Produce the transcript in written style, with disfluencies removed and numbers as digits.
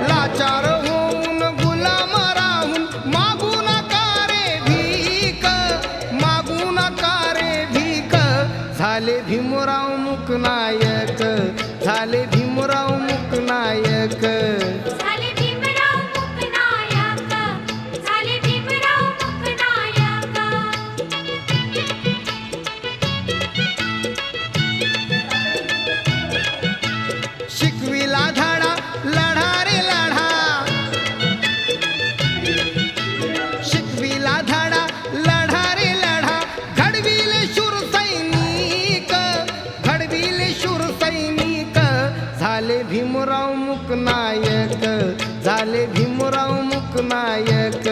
लाचार होऊन गुलाम राहून मागू नका रे भीक, मागू नका रे भीक. झाले भीमराव मुकनायक, झाले भीमराव मुकनायक. झाले भीमराव मुकनायक, झाले भीमराव मुकनायक. शिकविला धडा लढा रे लढा, शिकविला धडा लढा रे लढा. घडविले शूर सैनिक, घडविले शूर सैनिक. झाले भीमराव मुकनायक, झाले भीमराव मुकनायक.